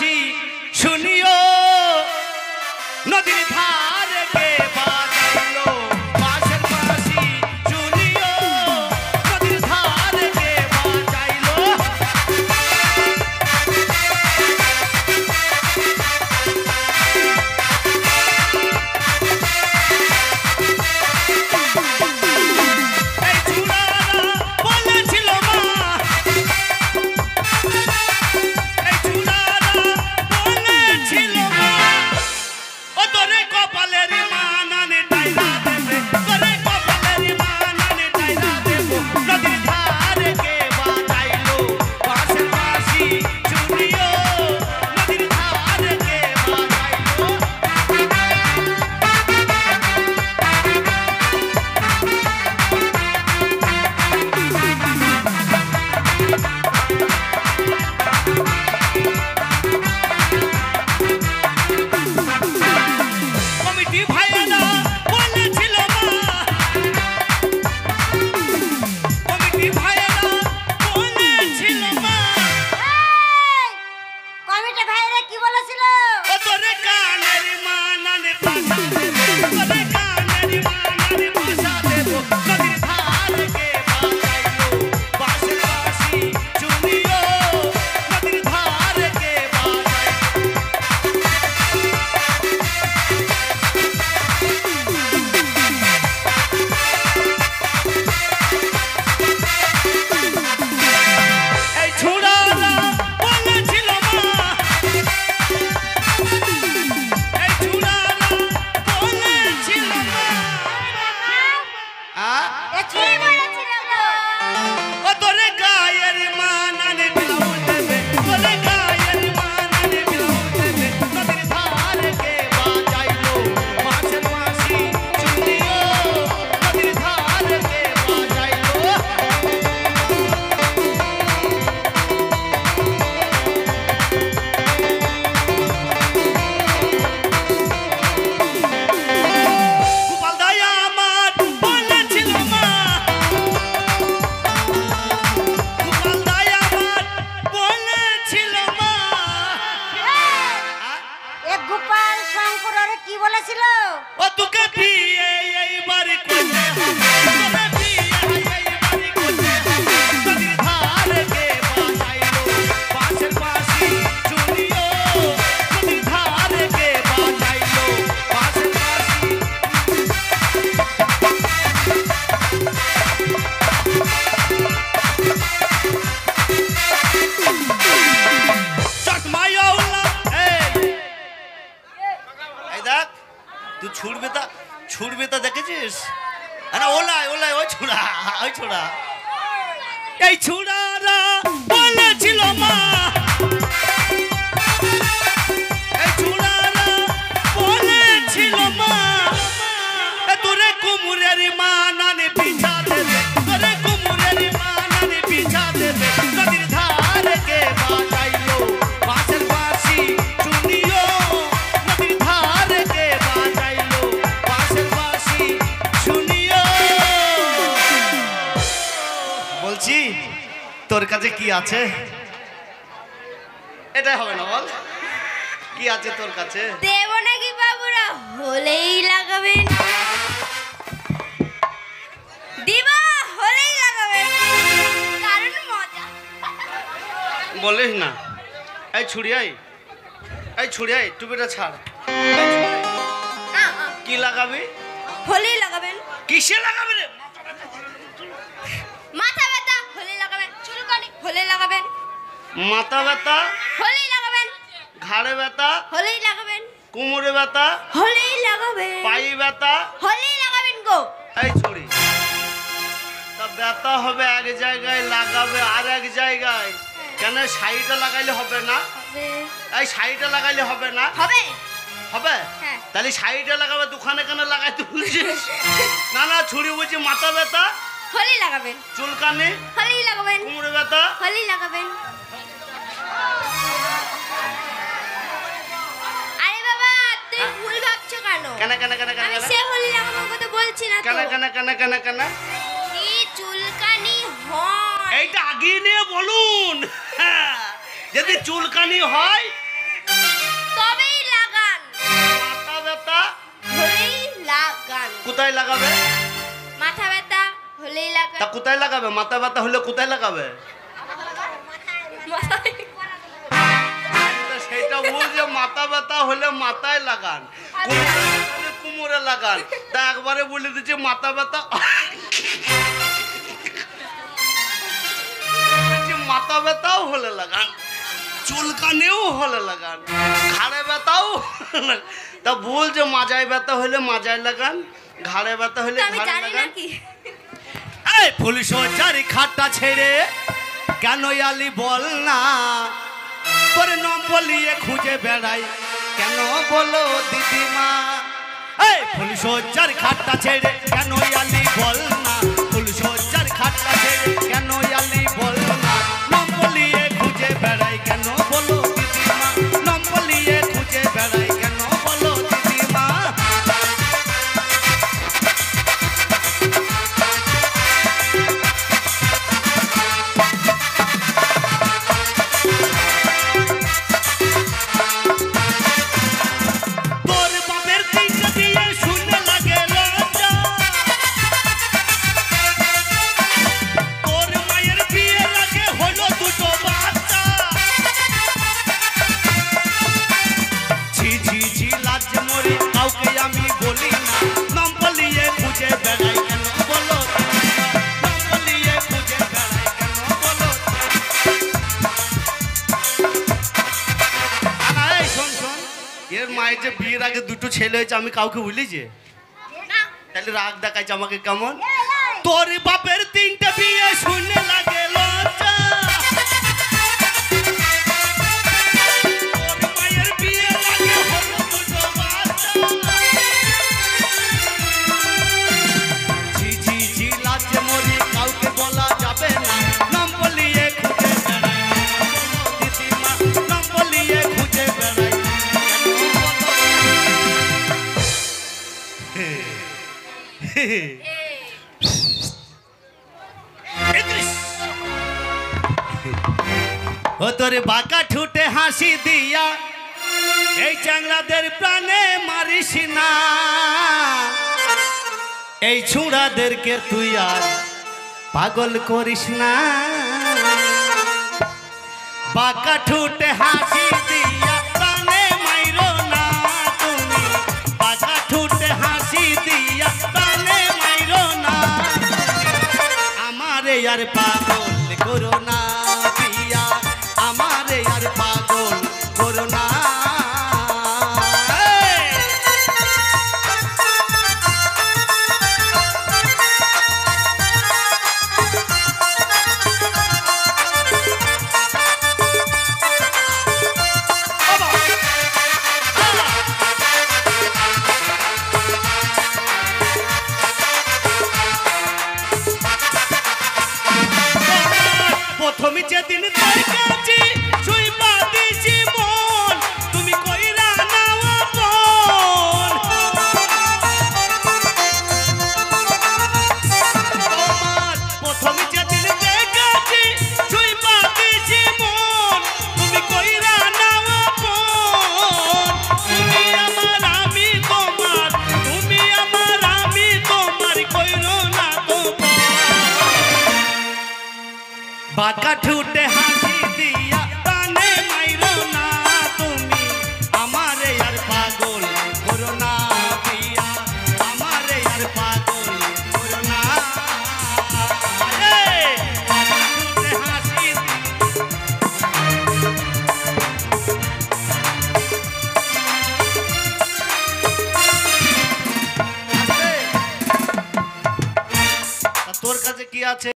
বাঁশি শুনিও নদীর ধারে কে বাজাইলো বাঁশের বাঁশি শুনিও নদীর ধারে কে বাজাইলো ছুড়বেতা দেখেছিস? আরে ওলাই ওলাই ওই ছোড়া এই ছোড়ারা বলেছিল মা এই ছোড়ারা বলেছিল মা তোরে কুমুরের মা নানি পিছা দেবে তোরে কুমুরের মা নানি পিছা দেবে নদীর ধারে কে বাজাইলো বাঁশের বাঁশি শুনিও নদীর ধারে কে বাজাইলো বাঁশের বাঁশি শুনিও বলছি তোর কাছে কি আছে? এটা হবে না বল কি আছে তোর কাছে? দেব নাকি বাবুরা হলেই লাগাবেন দিবা হলেই লাগাবেন কারণ মজা বলিস না। এই ছুড়িয়াই টুপিটা ছাড়। কি লাগাবি? হলেই লাগাবেন। কিসে লাগাবি রে? মাথা ব্যথা হলেই লাগাবেন, চুলকানি হলেই লাগাবেন, মাথা ব্যথা হলেই লাগাবেন, ঘাড়ে ব্যথা হলেই লাগাবেন, কোমরে ব্যথা হলেই লাগাবেন, পায়ে ব্যথা হলেই লাগাবেন গো। এই ছুরি তা ব্যথা হবে এক জায়গায় লাগাবে আর এক জায়গায় কেন? শাড়িটা লাগাইলে হবে না? এই শাড়িটা লাগাইলে হবে না? হবে হবে। হ্যাঁ। তাহলে শাড়িটা লাগাবে দোকানে কেন লাগাইতে বলছিস? না না ছুরি বলছি মাথা ব্যথা হলেই লাগাবেন, চুলকানি হলেই লাগাবেন, কোমরে ব্যথা হলেই লাগাবেন। আরে বাবা তুই ভুল ভাবছো কেন? কেন কেন কেন কেন আমি সে হলি লাগানোর কথা বলছি না তো। কেন কেন কেন কেন কেন এই চুলকানি হয় এইটা আগিয়ে নিয়ে বলুন। যদি চুলকানি হয় লাগান। কোথায় লাগাবে? মাথা ব্যথা হলেই লাগান। তা কোথায় লাগাবে? মাথা ব্যথা হলে কোথায় লাগাবে? সেটা বল যে মাথা ব্যথা হলে মাথায় লাগান, কোমরে লাগান। তা একবারে বলে দিচ্ছে মাথা ব্যথা, মাথা ব্যথাও হলে লাগান, চুলকানেও হলে লাগান, ঘাড়ে ব্যথাও। তা বল যে মাজায় ব্যথা হলে মাজায় লাগান, ঘাড়ে ব্যথা হলে ঘাড়ে লাগান। এই ফুলসজ্জার খাটটা ছেড়ে কেন আলি বল না, তোর নম্বলিয়ে খুঁজে বেড়াই কেন বলো দিদিমা। এই ফুলসজ্জার খাটটা ছেড়ে কেন আলি বল না, ফুলসজ্জার খাটটা ছেড়ে কেন আলি বল না, নম্বলিয়ে খুঁজে বেড়াই কেন বলো দিদিমা, নম্বলিয়ে খুঁজে বেড়াই কেন বলো দিদিমা। বিয়ের আগে দুটো ছেলে হয়েছে, আমি কাউকে ভুলিছি? তাহলে রাগ দেখাইছে আমাকে কেমন? তোর বাপের তিনটা বিয়ে শুনে লাগে লজ্জা, তোর মায়ের বিয়ে লাগে হলো দুটো বাচ্চা, ঝি ঝি ঝি লাজে মরি কাউকে বলা যাবে না, নাম বলিয়ে খুঁজে বেড়াই দিদিমা, নাম বলিয়ে খুঁজে বেড়াই। ও তোর বাঁকা ঠুটে হাসি দিয়া এই চাংলাদের প্রাণে মারিস না, এই ছুঁড়াদেরকে তুই আর পাগল করিস না, বাঁকা ঠুটে হাসি দিয়া প্রাণে মাইরো না তুমি, বাঁকা ঠুটে হাসি দিয়া প্রাণে মাইরো না, আমারে আর পাগল করো না পিয়া, আমারে আর পাগল করো না। প্রথমে যেদিন তোর কাছে ছুঁই পাদিছি মন, তুমি কইরা নাও আপন, প্রথমে যেদিন দেখেছি ছুঁই পাদিছি মন, তুমি কইরা নাও আপন, তুমি আমার আমি তোমার, তুমি আমার আমি তোমার, কইরো না তোমার। বাঁকা ঠুটে হাসি দিয়া প্রাণে মাইরো না তুমি, আমারে আর পাগল করো না পিয়া, আমারে আর পাগল করো না। বাঁকা ঠুটে হাসি তোর কাছে কি আছে?